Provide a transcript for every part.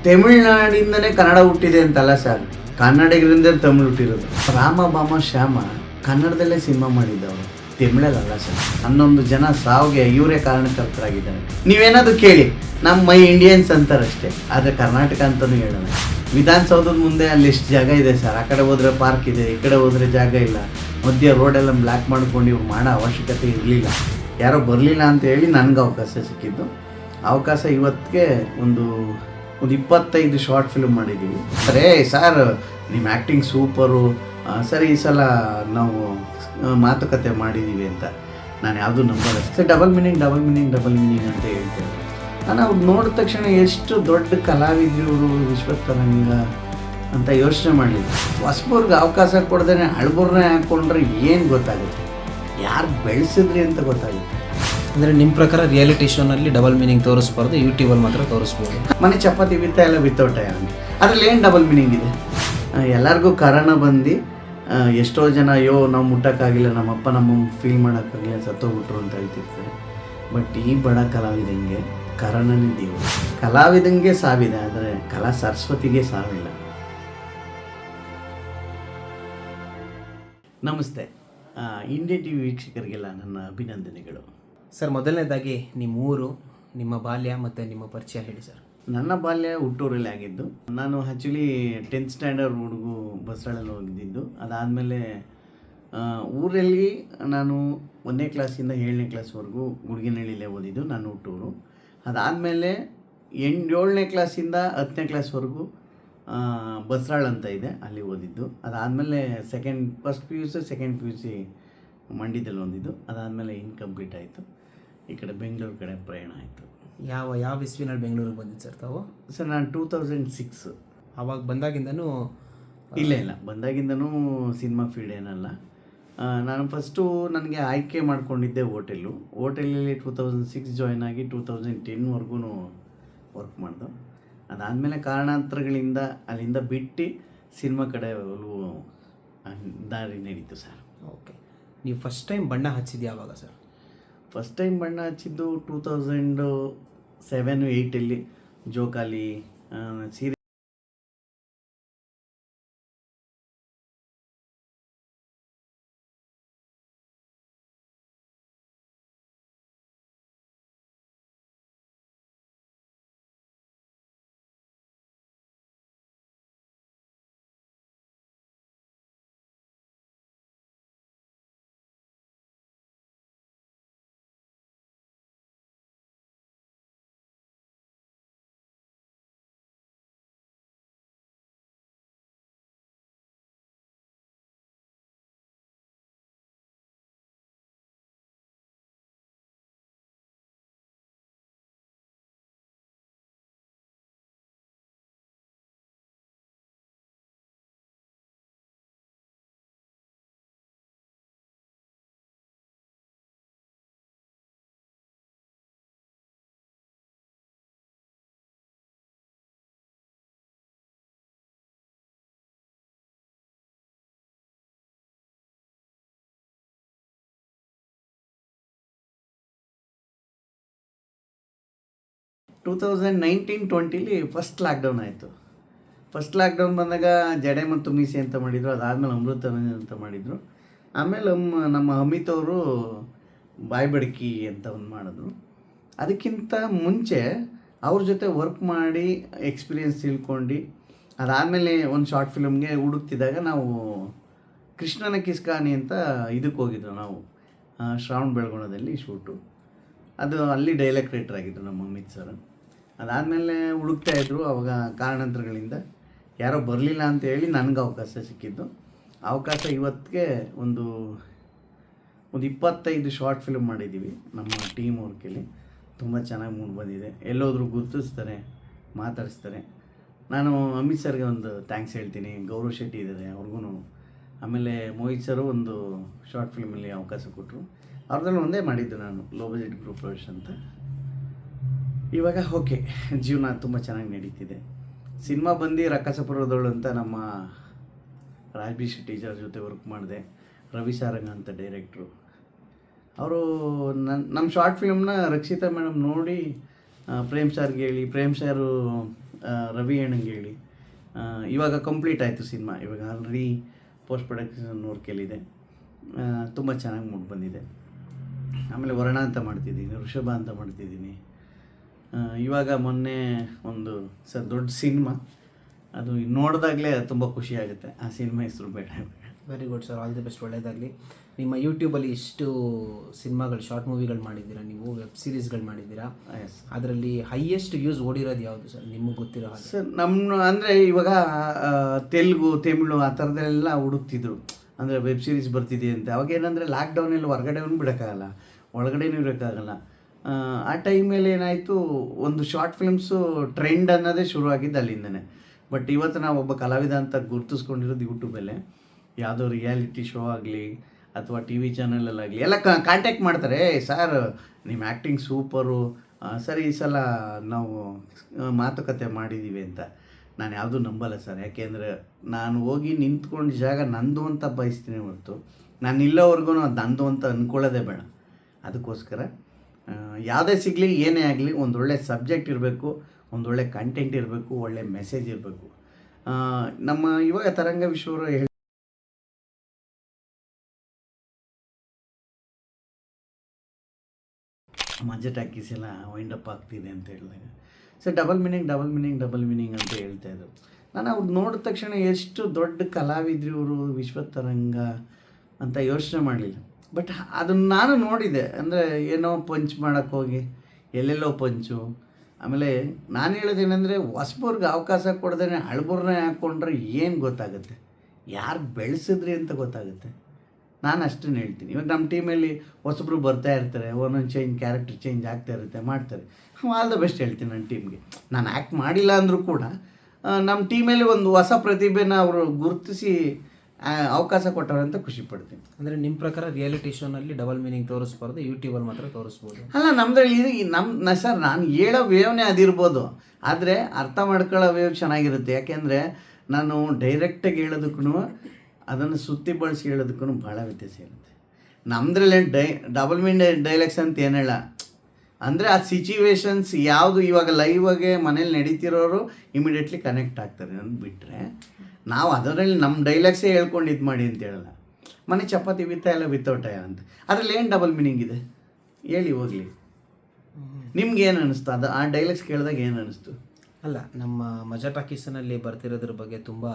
ತಮಿಳ್ನಾಡಿಂದನೇ ಕನ್ನಡ ಹುಟ್ಟಿದೆ ಅಂತಲ್ಲ ಸರ್, ಕನ್ನಡಿಗರಿಂದ ತಮಿಳು ಹುಟ್ಟಿರೋದು. ರಾಮ ಬಾಮ ಶ್ಯಾಮ ಕನ್ನಡದಲ್ಲೇ ಸಿನಿಮಾ ಮಾಡಿದ್ದವರು, ತಮಿಳಲ್ಲ ಸರ್. 11 ಜನ ಸಾವಿಗೆ ಇವರೇ ಕಾರಣಕರ್ತರಾಗಿದ್ದಾರೆ. ನೀವೇನಾದ್ರು ಕೇಳಿ, ನಮ್ಮ ಮೈ ಇಂಡಿಯನ್ಸ್ ಅಂತಾರಷ್ಟೇ, ಆದರೆ ಕರ್ನಾಟಕ ಅಂತಲೂ ಹೇಳೋಣ. ವಿಧಾನಸೌಧದ ಮುಂದೆ ಅಲ್ಲಿ ಎಷ್ಟು ಜಾಗ ಇದೆ ಸರ್, ಆ ಕಡೆ ಹೋದರೆ ಪಾರ್ಕ್ ಇದೆ, ಈ ಕಡೆ ಹೋದರೆ ಜಾಗ ಇಲ್ಲ. ಮಧ್ಯೆ ರೋಡೆಲ್ಲ ಬ್ಲ್ಯಾಕ್ ಮಾಡ್ಕೊಂಡು ಇವ್ರು ಮಾಡೋ ಅವಶ್ಯಕತೆ ಇರಲಿಲ್ಲ. ಯಾರೋ ಬರಲಿಲ್ಲ ಅಂತ ಹೇಳಿ ನನಗೆ ಅವಕಾಶ ಸಿಕ್ಕಿದ್ದು. ಅವಕಾಶ ಇವತ್ತಿಗೆ ಒಂದು 25 ಶಾರ್ಟ್ ಫಿಲ್ಮ್ ಮಾಡಿದ್ದೀವಿ. ಸರೇ ಸರ್, ನಿಮ್ಮ ಆ್ಯಕ್ಟಿಂಗ್ ಸೂಪರು, ಸರಿ ಈ ಸಲ ನಾವು ಮಾತುಕತೆ ಮಾಡಿದ್ದೀವಿ ಅಂತ ನಾನು ಯಾವುದೂ ನಂಬಲ್ಲ ಸರ್. ಡಬಲ್ ಮೀನಿಂಗ್ ಅಂತ ಹೇಳ್ತೇವೆ. ನಾನು ಅವ್ರು ನೋಡಿದ ತಕ್ಷಣ ಎಷ್ಟು ದೊಡ್ಡ ಕಲಾವಿದರು ವಿಶ್ವತರಂಗ ಅಂತ ಯೋಚನೆ ಮಾಡಲಿಲ್ಲ. ಹೊಸಬರ್ಗೆ ಅವಕಾಶ ಕೊಡ್ದೇ ಹಳಬರ್ನೇ ಹಾಕ್ಕೊಂಡ್ರೆ ಏನು ಗೊತ್ತಾಗುತ್ತೆ, ಯಾರು ಬೆಳೆಸಿದ್ರಿ ಅಂತ ಗೊತ್ತಾಗುತ್ತೆ. ಅಂದರೆ ನಿಮ್ಮ ಪ್ರಕಾರ ರಿಯಾಲಿಟಿ ಶೋನಲ್ಲಿ ಡಬಲ್ ಮೀನಿಂಗ್ ತೋರಿಸ್ಬಾರ್ದು, ಯೂಟ್ಯೂಬಲ್ಲಿ ಮಾತ್ರ ತೋರಿಸ್ಬೋದು. ಮನೆ ಚಪಾತಿ ಬಿತ್ತ ಎಲ್ಲ ಬಿತ್ತೋಟ ಅದ್ರಲ್ಲಿ ಏನು ಡಬಲ್ ಮೀನಿಂಗ್ ಇದೆ? ಎಲ್ಲರಿಗೂ ಕರೋನಾ ಬಂದು ಎಷ್ಟೋ ಜನ ಅಯ್ಯೋ ನಾವು ಮುಟ್ಟೋಕ್ಕಾಗಿಲ್ಲ, ನಮ್ಮಪ್ಪ ನಮ್ಮಮ್ಮ ಫೀಲ್ ಮಾಡೋಕ್ಕಾಗಿಲ್ಲ, ಸತ್ತೋಗ್ಬಿಟ್ರು ಅಂತ ಹೇಳ್ತಿರ್ತಾರೆ. ಬಟ್ ಈ ಬಡ ಕಲಾವಿದಂಗೆ ಕರೋನಾನೇ ದೇವರು. ಕಲಾವಿದಂಗೆ ಸಾವಿದೆ, ಆದರೆ ಕಲಾ ಸರಸ್ವತಿಗೆ ಸಾವಿಲ್ಲ. ನಮಸ್ತೆ, ಇಂಡಿಯಾ ಟಿವಿ ವೀಕ್ಷಕರಿಗೆಲ್ಲ ನನ್ನ ಅಭಿನಂದನೆಗಳು. ಸರ್, ಮೊದಲನೇದಾಗಿ ನಿಮ್ಮ ಊರು, ನಿಮ್ಮ ಬಾಲ್ಯ ಮತ್ತು ನಿಮ್ಮ ಪರಿಚಯ ಹೇಳಿ ಸರ್. ನನ್ನ ಬಾಲ್ಯ ಹುಟ್ಟೂರಲ್ಲಿ ಆಗಿದ್ದು. ನಾನು ಆ್ಯಕ್ಚುಲಿ 10th ಸ್ಟ್ಯಾಂಡರ್ಡ್ ಹುಡುಗು ಬಸರಳ್ಳಿ ಹೋಗಿದ್ದು. ಅದಾದಮೇಲೆ ಊರಲ್ಲಿ ನಾನು 1ನೇ ಕ್ಲಾಸಿಂದ 7ನೇ ಕ್ಲಾಸ್ವರೆಗೂ ಗುಡ್ಗಿನಹಳ್ಳಿಲೇ ಓದಿದ್ದು, ನಾನು ಹುಟ್ಟೂರು. ಅದಾದಮೇಲೆ 7ನೇ ಕ್ಲಾಸಿಂದ 10ನೇ ಕ್ಲಾಸ್ವರೆಗೂ ಬಸರಾಳ್ ಅಂತ ಇದೆ, ಅಲ್ಲಿ ಓದಿದ್ದು. ಅದಾದಮೇಲೆ first P U C second P U C ಮಂಡ್ಯದಲ್ಲಿ ಓದಿದ್ದು. ಅದಾದಮೇಲೆ ಇನ್ಕಂಪ್ಲೀಟ್ ಆಯಿತು. ಈ ಕಡೆ ಬೆಂಗಳೂರು ಕಡೆ ಪ್ರಯಾಣ ಆಯಿತು. ಯಾವ ಇಸ್ವಿನಲ್ಲಿ ಬೆಂಗಳೂರಿಗೆ ಬಂದಿದ್ದು ಸರ್ ತಾವು? ಸರ್ ನಾನು 2006. ಆವಾಗ ಬಂದಾಗಿಂದನೂ? ಇಲ್ಲ, ಬಂದಾಗಿಂದನೂ ಸಿನಿಮಾ ಫೀಲ್ಡ್ ಏನಲ್ಲ. ನಾನು ಫಸ್ಟು ನನಗೆ ಆಯ್ಕೆ ಮಾಡ್ಕೊಂಡಿದ್ದೆ ಹೋಟೆಲಲ್ಲಿ 2006 ಜಾಯ್ನ್ ಆಗಿ 2010ವರೆಗೂ ವರ್ಕ್ ಮಾಡ್ದೆ. ಅದಾದಮೇಲೆ ಕಾರಣಾಂತರಗಳಿಂದ ಅಲ್ಲಿಂದ ಬಿಟ್ಟು ಸಿನಿಮಾ ಕಡೆ ದಾರಿ ನಡೀತು ಸರ್. ಓಕೆ, ನೀವು ಫಸ್ಟ್ ಟೈಮ್ ಬಣ್ಣ ಹಚ್ಚಿದ್ದು ಯಾವಾಗ ಸರ್? ಫಸ್ಟ್ ಟೈಮ್ ಬಣ್ಣ ಹಚ್ಚಿದ್ದು 2007-8 ಜೋಕಾಲಿ ಸೀರೆ. (2019-20) ಫಸ್ಟ್ ಲಾಕ್ಡೌನ್ ಆಯಿತು. ಫಸ್ಟ್ ಲಾಕ್ಡೌನ್ ಬಂದಾಗ ಜಡೆ ಮತ್ತು ಮೀಸೆ ಅಂತ ಮಾಡಿದರು. ಅದಾದಮೇಲೆ ಅಮೃತ ಅಂತ ಮಾಡಿದರು. ಆಮೇಲೆ ನಮ್ಮ ಅಮಿತ್ ಅವರು ಬಾಯ್ ಬಡ್ಕಿ ಅಂತ ಒಂದು ಮಾಡಿದ್ರು. ಅದಕ್ಕಿಂತ ಮುಂಚೆ ಅವ್ರ ಜೊತೆ ವರ್ಕ್ ಮಾಡಿ ಎಕ್ಸ್ಪೀರಿಯೆನ್ಸ್ ತಿಳ್ಕೊಂಡು ಅದಾದಮೇಲೆ ಒಂದು ಶಾರ್ಟ್ ಫಿಲ್ಮ್ಗೆ ಹುಡುಕ್ತಿದ್ದಾಗ ನಾವು ಕೃಷ್ಣನ ಕಿಸ್ಕಾನಿ ಅಂತ ಇದಕ್ಕೆ ಹೋಗಿದ್ದು ನಾವು, ಶ್ರಾವಣ ಬೆಳಗೊಳದಲ್ಲಿ ಶೂಟು. ಅದು ಅಲ್ಲಿ ಡೈಲಾಗ್ ರೈಟರ್ ಆಗಿದ್ದರು ನಮ್ಮ ಅಮಿತ್ ಸರ್. ಅದಾದಮೇಲೆ ಹುಡುಕ್ತಾಯಿದ್ರು. ಅವಾಗ ಕಾರಣಾಂತರಗಳಿಂದ ಯಾರೋ ಬರಲಿಲ್ಲ ಅಂತ ಹೇಳಿ ನನಗೆ ಅವಕಾಶ ಸಿಕ್ಕಿದ್ದು. ಅವಕಾಶ ಇವತ್ತಿಗೆ ಒಂದು 25 ಶಾರ್ಟ್ ಫಿಲ್ಮ್ ಮಾಡಿದ್ದೀವಿ ನಮ್ಮ ಟೀಮ್ ವರ್ಕಲ್ಲಿ. ತುಂಬ ಚೆನ್ನಾಗಿ ಮೂಡ್ ಬಂದಿದೆ. ಎಲ್ಲೋದ್ರೂ ಗುರುತಿಸ್ತಾರೆ, ಮಾತಾಡಿಸ್ತಾರೆ. ನಾನು ಅಮಿತ್ ಸರ್ಗೆ ಒಂದು ಥ್ಯಾಂಕ್ಸ್ ಹೇಳ್ತೀನಿ. ಗೌರವ್ ಶೆಟ್ಟಿ ಇದ್ದಾರೆ, ಅವ್ರಿಗೂ. ಆಮೇಲೆ ಮೋಹಿತ್ ಸರು ಒಂದು ಶಾರ್ಟ್ ಫಿಲ್ಮಲ್ಲಿ ಅವಕಾಶ ಕೊಟ್ಟರು. ಅವ್ರದ್ರಲ್ಲಿ ಒಂದೇ ಮಾಡಿದ್ದು ನಾನು, ಲೋ ಬಜೆಟ್ ಗ್ರೂಪ್ ಪ್ರೊಡಕ್ಷನ್ ಅಂತ. ಇವಾಗ ಓಕೆ, ಜೀವನ ತುಂಬ ಚೆನ್ನಾಗಿ ನಡೀತಿದೆ. ಸಿನಿಮಾ ಬಂದು ರಕ್ಕಸಪುರದವಳು ಅಂತ ನಮ್ಮ ರಾಜ್ಬಿ ಶೆಟ್ಟಿಜರ್ ಜೊತೆ ವರ್ಕ್ ಮಾಡಿದೆ. ರವಿ ಸಾರಂಗ ಅಂತ ಡೈರೆಕ್ಟ್ರು. ಅವರು ನಮ್ಮ ಶಾರ್ಟ್ ಫಿಲ್ಮ್ನ ರಕ್ಷಿತಾ ಮೇಡಮ್ ನೋಡಿ ಪ್ರೇಮ್ ಸಾರ್ಗೆ ಹೇಳಿ, ಪ್ರೇಮ್ ಸಾರು ರವಿ ಹೇಳಿ ಇವಾಗ ಕಂಪ್ಲೀಟ್ ಆಯಿತು ಸಿನಿಮಾ. ಇವಾಗ ಆಲ್ರೆಡಿ ಪೋಸ್ಟ್ ಪ್ರೊಡಕ್ಷನ್ ವರ್ಕಲ್ಲಿದೆ. ತುಂಬ ಚೆನ್ನಾಗಿ ಮೂಡ್ ಬಂದಿದೆ. ಆಮೇಲೆ ವರ್ಣ ಅಂತ ಮಾಡ್ತಿದ್ದೀನಿ, ಋಷಭ ಅಂತ ಮಾಡ್ತಿದ್ದೀನಿ. ಇವಾಗ ಮೊನ್ನೆ ಒಂದು ದೊಡ್ಡ ಸಿನಿಮಾ, ಅದು ನೋಡಿದಾಗಲೇ ತುಂಬ ಖುಷಿ ಆಗುತ್ತೆ. ಆ ಸಿನಿಮಾ ಹೆಸರು ಬೇಡ. Very good sir, all the best, ಒಳ್ಳೆಯದಾಗಲಿ. ನಿಮ್ಮ ಯೂಟ್ಯೂಬಲ್ಲಿ ಇಷ್ಟು ಸಿನಿಮಾಗಳು, ಶಾರ್ಟ್ ಮೂವಿಗಳು ಮಾಡಿದ್ದೀರಾ, ನೀವು ವೆಬ್ ಸೀರೀಸ್ಗಳು ಮಾಡಿದ್ದೀರಾ. ಅದರಲ್ಲಿ ಹೈಯೆಸ್ಟ್ ವ್ಯೂಸ್ ಓಡಿರೋದು ಯಾವುದು ಸರ್ ನಿಮಗೆ ಗೊತ್ತಿರೋ ಹಾಗೆ? ಸರ್ ನಮ್ಮ ಅಂದರೆ ಇವಾಗ ತೆಲುಗು, ತಮಿಳು ಆ ಥರದ್ದೆಲ್ಲ ಹುಡುಕ್ತಿದ್ರು. ಅಂದರೆ ವೆಬ್ ಸೀರೀಸ್ ಬರ್ತಿದೆ ಅಂತ. ಅವಾಗ ಏನಂದರೆ ಲಾಕ್ಡೌನಲ್ಲಿ ಹೊರಗಡೆನೂ ಬಿಡೋಕ್ಕಾಗಲ್ಲ, ಒಳಗಡೆನೂ ಇರೋಕ್ಕಾಗಲ್ಲ. ಆ ಟೈಮಲ್ಲಿ ಏನಾಯಿತು, ಒಂದು ಶಾರ್ಟ್ ಫಿಲ್ಮ್ಸು ಟ್ರೆಂಡ್ ಅನ್ನೋದೇ ಶುರುವಾಗಿದ್ದು ಅಲ್ಲಿಂದನೇ. ಬಟ್ ಇವತ್ತು ನಾವು ಒಬ್ಬ ಕಲಾವಿದ ಅಂತ ಗುರುತಿಸ್ಕೊಂಡಿರೋದು ಯೂಟ್ಯೂಬಲ್ಲೇ. ಯಾವುದೋ ರಿಯಾಲಿಟಿ ಶೋ ಆಗಲಿ ಅಥವಾ ಟಿ ವಿ ಚಾನಲಲ್ಲಾಗಲಿ ಎಲ್ಲ ಕಾಂಟ್ಯಾಕ್ಟ್ ಮಾಡ್ತಾರೆ. ಸರ್ ನಿಮ್ಮ ಆ್ಯಕ್ಟಿಂಗ್ ಸೂಪರು, ಸರ್ ಈ ಸಲ ನಾವು ಮಾತುಕತೆ ಮಾಡಿದ್ದೀವಿ ಅಂತ. ನಾನು ಯಾವುದೂ ನಂಬಲ್ಲ ಸರ್. ಯಾಕೆಂದರೆ ನಾನು ಹೋಗಿ ನಿಂತ್ಕೊಂಡು ಜಾಗ ನಂದು ಅಂತ ಬಯಸ್ತೀನಿ ಹೊರತು ನಾನು ಇಲ್ಲೋವರೆಗೂ ಅದು ನಂದು ಅಂತ ಅಂದ್ಕೊಳ್ಳೋದೇ ಬೇಡ. ಅದಕ್ಕೋಸ್ಕರ ಯಾವುದೇ ಸಿಗಲಿ, ಏನೇ ಆಗಲಿ, ಒಂದೊಳ್ಳೆ ಸಬ್ಜೆಕ್ಟ್ ಇರಬೇಕು, ಒಂದೊಳ್ಳೆ ಕಂಟೆಂಟ್ ಇರಬೇಕು, ಒಳ್ಳೆ ಮೆಸೇಜ್ ಇರಬೇಕು. ನಮ್ಮ ಇವಾಗ ತರಂಗ ವಿಶ್ವವರು ಮಜಾ ಟಾಕೀಸ್ ಎಲ್ಲ ವೈಂಡಪ್ ಆಗ್ತಿದೆ ಅಂತ ಹೇಳಿದಾಗ ಸರ್ ಡಬಲ್ ಮೀನಿಂಗ್ ಅಂತ ಹೇಳ್ತಾಯಿದ್ರು. ನಾನು ಅವ್ರು ನೋಡಿದ ತಕ್ಷಣ ಎಷ್ಟು ದೊಡ್ಡ ಕಲಾವಿದ್ರು ಇವರು, ವಿಶ್ವತರಂಗ ಅಂತ ಯೋಚನೆ ಮಾಡಲಿಲ್ಲ. ಬಟ್ ಅದನ್ನು ನಾನು ನೋಡಿದೆ. ಅಂದರೆ ಏನೋ ಪಂಚ್ ಮಾಡೋಕ್ಕೆ ಹೋಗಿ ಎಲ್ಲೆಲ್ಲೋ ಪಂಚು. ಆಮೇಲೆ ನಾನು ಹೇಳೋದೇನೆಂದರೆ, ಹೊಸಬರ್ಗೆ ಅವಕಾಶ ಕೊಡ್ದೇ ಹಳಬರ್ನೇ ಹಾಕ್ಕೊಂಡ್ರೆ ಏನು ಗೊತ್ತಾಗುತ್ತೆ, ಯಾರು ಬೆಳೆಸಿದ್ರಿ ಅಂತ ಗೊತ್ತಾಗುತ್ತೆ. ನಾನು ಅಷ್ಟನ್ನು ಹೇಳ್ತೀನಿ. ಇವಾಗ ನಮ್ಮ ಟೀಮಲ್ಲಿ ಹೊಸಬ್ರು ಬರ್ತಾ ಇರ್ತಾರೆ, ಒಂದೊಂದು ಕ್ಯಾರೆಕ್ಟರ್ ಚೇಂಜ್ ಆಗ್ತಾ ಇರುತ್ತೆ, ಮಾಡ್ತಾರೆ. ಆಲ್ ದ ಬೆಸ್ಟ್ ಹೇಳ್ತೀನಿ ನನ್ನ ಟೀಮ್ಗೆ. ನಾನು ಆ್ಯಕ್ಟ್ ಮಾಡಿಲ್ಲ ಅಂದರೂ ಕೂಡ ನಮ್ಮ ಟೀಮಲ್ಲಿ ಒಂದು ಹೊಸ ಪ್ರತಿಭೆನ ಅವರು ಗುರುತಿಸಿ ಅವಕಾಶ ಕೊಟ್ಟವ್ರೆ ಅಂತ ಖುಷಿ ಪಡ್ತೀನಿ. ಅಂದರೆ ನಿಮ್ಮ ಪ್ರಕಾರ ರಿಯಾಲಿಟಿ ಶೋನಲ್ಲಿ ಡಬಲ್ ಮೀನಿಂಗ್ ತೋರಿಸ್ಬಾರ್ದು, ಯೂಟ್ಯೂಬಲ್ಲಿ ಮಾತ್ರ ತೋರಿಸ್ಬೋದು? ಅಲ್ಲ, ನಮ್ಮದ್ರಲ್ಲಿ ಸರ್ ನಾನು ಹೇಳೋ ವೇವ್ನೇ ಅದಿರ್ಬೋದು, ಆದರೆ ಅರ್ಥ ಮಾಡ್ಕೊಳ್ಳೋ ವೇವ್ ಚೆನ್ನಾಗಿರುತ್ತೆ. ಯಾಕೆಂದರೆ ನಾನು ಡೈರೆಕ್ಟಾಗಿ ಹೇಳೋದಕ್ಕೂ ಅದನ್ನು ಸುತ್ತಿ ಬಳಸಿ ಹೇಳೋದಕ್ಕೂ ಭಾಳ ವ್ಯತ್ಯಾಸ ಇರುತ್ತೆ. ನಮ್ಮದ್ರಲ್ಲಿ ಡಬಲ್ ಮೀನಿಂಗ್ ಡೈಲಾಗ್ಸ್ ಅಂತ ಏನು ಹೇಳ, ಅಂದರೆ ಆ ಸಿಚುವೇಶನ್ಸ್ ಯಾವುದು ಇವಾಗ ಲೈವಾಗೆ ಮನೇಲಿ ನಡೀತಿರೋರು ಇಮಿಡಿಯೇಟ್ಲಿ ಕನೆಕ್ಟ್ ಆಗ್ತಾರೆ ಅಂದ್ಬಿಟ್ರೆ, ನಾವು ಅದರಲ್ಲಿ ನಮ್ಮ ಡೈಲಾಗ್ಸೇ ಹೇಳ್ಕೊಂಡು ಇದು ಮಾಡಿ ಅಂತ ಹೇಳಲ್ಲ. ಮನೆ ಚಪಾತಿ ಇಲ್ಲ ವಿತೌಟ ಅಂತ, ಅದರಲ್ಲಿ ಏನು ಡಬಲ್ ಮೀನಿಂಗ್ ಇದೆ ಹೇಳಿ ಹೋಗಲಿ. ನಿಮ್ಗೆ ಏನು ಅನ್ನಿಸ್ತು ಅದು ಆ ಡೈಲಾಗ್ಸ್ ಕೇಳಿದಾಗ ಏನು ಅನ್ನಿಸ್ತು? ಅಲ್ಲ, ನಮ್ಮ ಮಜಾ ಟಾಕೀಸ್ನಲ್ಲಿ ಬರ್ತಿರೋದ್ರ ಬಗ್ಗೆ ತುಂಬ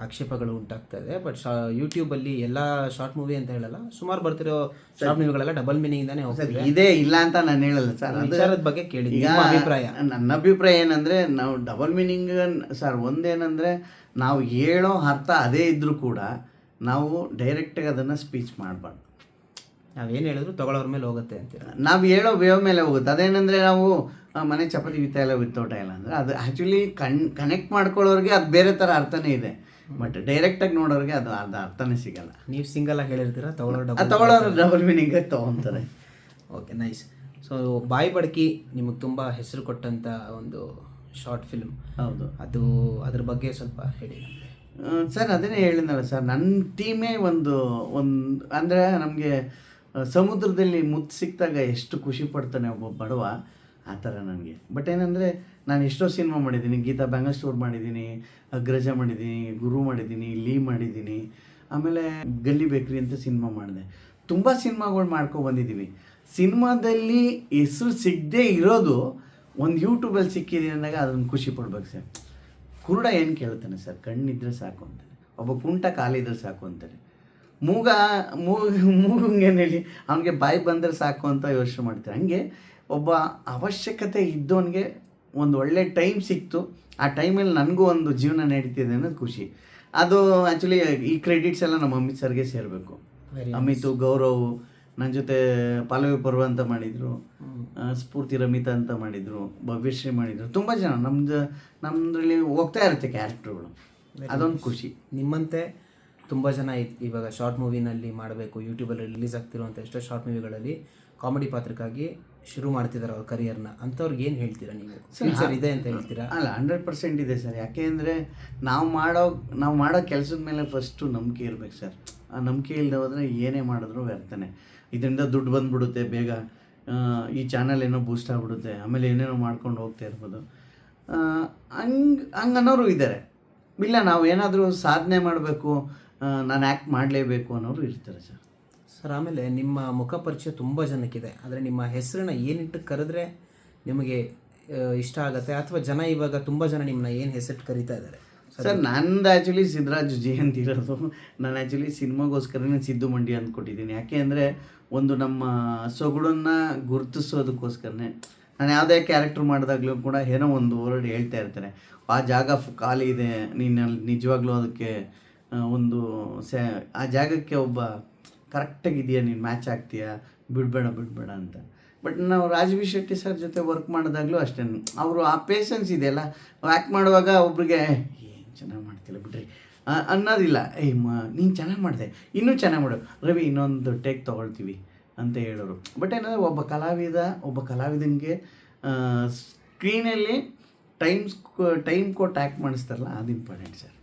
ಆಕ್ಷೇಪಗಳು ಉಂಟಾಗ್ತಾ ಇದೆ. ಬಟ್ ಯೂಟ್ಯೂಬಲ್ಲಿ ಎಲ್ಲ ಶಾರ್ಟ್ ಮೂವಿ ಅಂತ ಹೇಳಲ್ಲ, ಸುಮಾರು ಬರ್ತಿರೋ ಶಾರ್ಟ್ ಮೂವಿಗಳೆಲ್ಲ ಡಬಲ್ ಮೀನಿಂಗ್ದಾನೆ ಹೋಗ್ತಿದೆ. ಇದೇ ಇಲ್ಲ ಅಂತ ನಾನು ಹೇಳಲ್ಲ ಸರ್, ವಿಚಾರದ ಬಗ್ಗೆ ಕೇಳಿ ನಿಮ್ಮ ಅಭಿಪ್ರಾಯ. ನನ್ನ ಅಭಿಪ್ರಾಯ ಏನಂದರೆ, ನಾವು ಡಬಲ್ ಮೀನಿಂಗ್ ಸರ್ ಒಂದೇನಂದರೆ, ನಾವು ಹೇಳೋ ಅರ್ಥ ಅದೇ ಇದ್ದರೂ ಕೂಡ ನಾವು ಡೈರೆಕ್ಟಾಗಿ ಅದನ್ನು ಸ್ಪೀಚ್ ಮಾಡಬಾರ್ದು. ನಾವೇನು ಹೇಳಿದ್ರು ತಗೊಳ್ಳೋರ ಮೇಲೆ ಹೋಗುತ್ತೆ ಅಂತೀರ? ನಾವು ಹೇಳೋ ವೇವ್ ಮೇಲೆ ಹೋಗುತ್ತೆ. ಅದೇನೆಂದರೆ, ನಾವು ಮನೆ ಚಪಾತಿ ಇಲ್ಲ ವಿತೌಟ ಇಲ್ಲ ಅಂದರೆ ಅದು ಆ್ಯಕ್ಚುಲಿ ಕನೆಕ್ಟ್ ಮಾಡ್ಕೊಳ್ಳೋರಿಗೆ ಅದು ಬೇರೆ ಥರ ಅರ್ಥನೇ ಇದೆ. ಬಟ್ ಡೈರೆಕ್ಟಾಗಿ ನೋಡೋರಿಗೆ ಅದು ಅರ್ಥನೇ ಸಿಗಲ್ಲ. ನೀವು ಸಿಂಗಲಾಗಿ ಹೇಳಿರ್ತೀರ, ತಗೊಳ್ಳೋರು ಡಬಲ್ ಮೀನಿಂಗಾಗಿ ತೊಗೊತಾರೆ. Okay, nice. ಸೊ ಬಾಯಿ ಬಡ್ಕಿ ನಿಮಗೆ ತುಂಬ ಹೆಸರು ಕೊಟ್ಟಂಥ ಒಂದು ಶಾರ್ಟ್ ಫಿಲ್ಮ್. ಹೌದು, ಅದು ಅದ್ರ ಬಗ್ಗೆ ಸ್ವಲ್ಪ ಹೇಳಿ ಸರ್. ಅದನ್ನೇ ಹೇಳಿದ್ನಲ್ಲ ಸರ್, ನನ್ನ ಟೀಮೇ ಒಂದು ಅಂದರೆ ನಮಗೆ ಸಮುದ್ರದಲ್ಲಿ ಮುತ್ತು ಸಿಕ್ಕಿದಾಗ ಎಷ್ಟು ಖುಷಿ ಪಡ್ತಾನೆ ಒಬ್ಬ ಬಡವ, ಆ ಥರ ನನಗೆ. ಬಟ್ ಏನಂದರೆ, ನಾನು ಎಷ್ಟೋ ಸಿನಿಮಾ ಮಾಡಿದ್ದೀನಿ. ಗೀತಾ ಬ್ಯಾಂಗಲ್ ಸ್ಟೋರ್ ಮಾಡಿದ್ದೀನಿ, ಅಗ್ರಜ ಮಾಡಿದ್ದೀನಿ, ಗುರು ಮಾಡಿದ್ದೀನಿ, ಲೀ ಮಾಡಿದ್ದೀನಿ, ಆಮೇಲೆ ಗಲ್ಲಿ ಬೇಕ್ರಿ ಅಂತ ಸಿನಿಮಾ ಮಾಡಿದೆ. ತುಂಬ ಸಿನಿಮಾಗಳು ಬಂದಿದ್ದೀವಿ. ಸಿನಿಮಾದಲ್ಲಿ ಹೆಸರು ಸಿಗದೇ ಇರೋದು ಒಂದು ಯೂಟ್ಯೂಬಲ್ಲಿ ಸಿಕ್ಕಿದೆ ಅಂದಾಗ ಅದನ್ನು ಖುಷಿ ಪಡ್ಬೇಕು ಸರ್. ಕುರುಡ ಏನು ಕೇಳ್ತಾನೆ ಸರ್, ಕಣ್ಣಿದ್ರೆ ಸಾಕು ಅಂತಾನೆ. ಒಬ್ಬ ಕುಂಟ ಕಾಲಿದ್ರೆ ಸಾಕು ಅಂತಾನೆ. ಮೂಗಂಗೇನು ಹೇಳಿ, ಅವನಿಗೆ ಬಾಯಿ ಬಂದರೆ ಸಾಕು ಅಂತ ಯೋಚನೆ ಮಾಡ್ತಾರೆ. ಹಂಗೆ ಒಬ್ಬ ಅವಶ್ಯಕತೆ ಇದ್ದವನಿಗೆ ಒಂದು ಒಳ್ಳೆ ಟೈಮ್ ಸಿಕ್ತು. ಆ ಟೈಮಲ್ಲಿ ನನಗೂ ಒಂದು ಜೀವನ ನಡೀತಿದೆ ಅನ್ನೋದು ಖುಷಿ. ಅದು ಆ್ಯಕ್ಚುಲಿ ಈ ಕ್ರೆಡಿಟ್ಸ್ ಎಲ್ಲ ನಮ್ಮ ಅಮಿತ್ ಸರ್ಗೆ ಸೇರಬೇಕು. ಅಮಿತು, ಗೌರವ್, ನನ್ನ ಜೊತೆ ಪಾಲವಿ ಪರ್ವ ಅಂತ ಮಾಡಿದರು, ಸ್ಫೂರ್ತಿ ರಮಿತಾ ಅಂತ ಮಾಡಿದರು, ಭವ್ಯಶ್ರೀ ಮಾಡಿದರು. ತುಂಬ ಜನ ನಮ್ಮದ್ರಲ್ಲಿ ಹೋಗ್ತಾ ಇರುತ್ತೆ ಕ್ಯಾರೆಕ್ಟರ್ಗಳು. ಅದೊಂದು ಖುಷಿ. ನಿಮ್ಮಂತೆ ತುಂಬ ಜನ ಇವಾಗ ಶಾರ್ಟ್ ಮೂವಿನಲ್ಲಿ ಮಾಡಬೇಕು, ಯೂಟ್ಯೂಬಲ್ಲಿ ರಿಲೀಸ್ ಆಗ್ತಿರುವಂಥ ಎಷ್ಟೋ ಶಾರ್ಟ್ ಮೂವಿಗಳಲ್ಲಿ ಕಾಮಿಡಿ ಪಾತ್ರಕ್ಕಾಗಿ ಶುರು ಮಾಡ್ತಿದ್ದಾರೆ ಅವ್ರ ಕರಿಯರ್ನ. ಅಂಥವ್ರಿಗೆ ಏನು ಹೇಳ್ತೀರಾ ನೀವು? ಫ್ಯೂಚರ್ ಇದೆ ಅಂತ ಹೇಳ್ತೀರಾ? ಅಲ್ಲ, 100% ಇದೆ ಸರ್. ಯಾಕೆ ಅಂದರೆ ನಾವು ಮಾಡೋ ಕೆಲಸದ ಮೇಲೆ ಫಸ್ಟು ನಂಬಿಕೆ ಇರಬೇಕು ಸರ್. ಆ ನಂಬಿಕೆ ಇಲ್ಲದೆ ಹೋದರೆ ಏನೇ ಮಾಡಿದ್ರು ವ್ಯರ್ಥನೆ. ಇದರಿಂದ ದುಡ್ಡು ಬಂದುಬಿಡುತ್ತೆ ಬೇಗ, ಈ ಚಾನಲ್ ಏನೋ ಬೂಸ್ಟ್ ಆಗಿಬಿಡುತ್ತೆ, ಆಮೇಲೆ ಏನೇನೋ ಮಾಡ್ಕೊಂಡು ಹೋಗ್ತಾ ಇರ್ಬೋದು. ಹಂಗನ್ನೋರು ಇದ್ದಾರೆ. ಇಲ್ಲ ನಾವು ಏನಾದರೂ ಸಾಧನೆ ಮಾಡಬೇಕು, ನಾನು ಆ್ಯಕ್ಟ್ ಮಾಡಲೇಬೇಕು ಅನ್ನೋರು ಇರ್ತಾರೆ ಸರ್. ಸರ್ ಆಮೇಲೆ ನಿಮ್ಮ ಮುಖ ಪರಿಚಯ ತುಂಬ ಜನಕ್ಕಿದೆ, ಆದರೆ ನಿಮ್ಮ ಹೆಸರನ್ನ ಏನಿಟ್ಟು ಕರೆದ್ರೆ ನಿಮಗೆ ಇಷ್ಟ ಆಗುತ್ತೆ, ಅಥವಾ ಜನ ಇವಾಗ ತುಂಬ ಜನ ನಿಮ್ಮನ್ನ ಏನು ಹೆಸರಿಟ್ಟು ಕರೀತಾ ಇದ್ದಾರೆ? ಸರ್ ನಂದು ಆ್ಯಕ್ಚುಲಿ ಸಿದ್ದರಾಜು ಜಿ ಅಂತ ಇರೋದು. ನಾನು ಆ್ಯಕ್ಚುಲಿ ಸಿನಿಮಾಗೋಸ್ಕರನೇ ಸಿದ್ದು ಮಂಡಿ ಅಂತ ಕೊಟ್ಟಿದ್ದೀನಿ. ಯಾಕೆ ಅಂದರೆ ಒಂದು ನಮ್ಮ ಸೊಗಡನ್ನು ಗುರುತಿಸೋದಕ್ಕೋಸ್ಕರನೇ ನಾನು ಯಾವುದೇ ಕ್ಯಾರೆಕ್ಟರ್ ಮಾಡಿದಾಗಲೂ ಕೂಡ ಏನೋ ಒಂದು ವರ್ಡ್ ಹೇಳ್ತಾ ಇರ್ತಾರೆ, ಆ ಜಾಗ ಖಾಲಿ ಇದೆ, ನೀನು ಅಲ್ಲಿ ನಿಜವಾಗ್ಲೂ ಅದಕ್ಕೆ ಒಂದು ಆ ಜಾಗಕ್ಕೆ ಒಬ್ಬ ಕರೆಕ್ಟಾಗಿದೆಯಾ, ನೀನು ಮ್ಯಾಚ್ ಆಗ್ತೀಯಾ, ಬಿಡಬೇಡ ಅಂತ. ಬಟ್ ನಾವು ರಾಜವಿ ಶೆಟ್ಟಿ ಸರ್ ಜೊತೆ ವರ್ಕ್ ಮಾಡಿದಾಗಲೂ ಅಷ್ಟೇ, ಅವರು ಆ ಪೇಷನ್ಸ್ ಇದೆಯಲ್ಲ, ಆ್ಯಕ್ಟ್ ಮಾಡುವಾಗ ಒಬ್ರಿಗೆ ಏನು ಚೆನ್ನಾಗಿ ಮಾಡ್ತಿಲ್ಲ ಬಿಡ್ರಿ ಅನ್ನೋದಿಲ್ಲ, ನೀನು ಚೆನ್ನಾಗಿ ಮಾಡಿದೆ, ಇನ್ನೂ ಚೆನ್ನಾಗಿ ಮಾಡು ರವಿ, ಇನ್ನೊಂದು ಟೇಕ್ ತೊಗೊಳ್ತೀವಿ ಅಂತ ಹೇಳೋರು. ಬಟ್ ಏನಂದರೆ ಒಬ್ಬ ಕಲಾವಿದನಿಗೆ ಸ್ಕ್ರೀನಲ್ಲಿ ಟೈಮ್ ಕೊಟ್ಟು ಆ್ಯಕ್ಟ್ ಮಾಡಿಸ್ತಾರಲ್ಲ, ಅದು ಇಂಪಾರ್ಟೆಂಟ್ ಸರ್.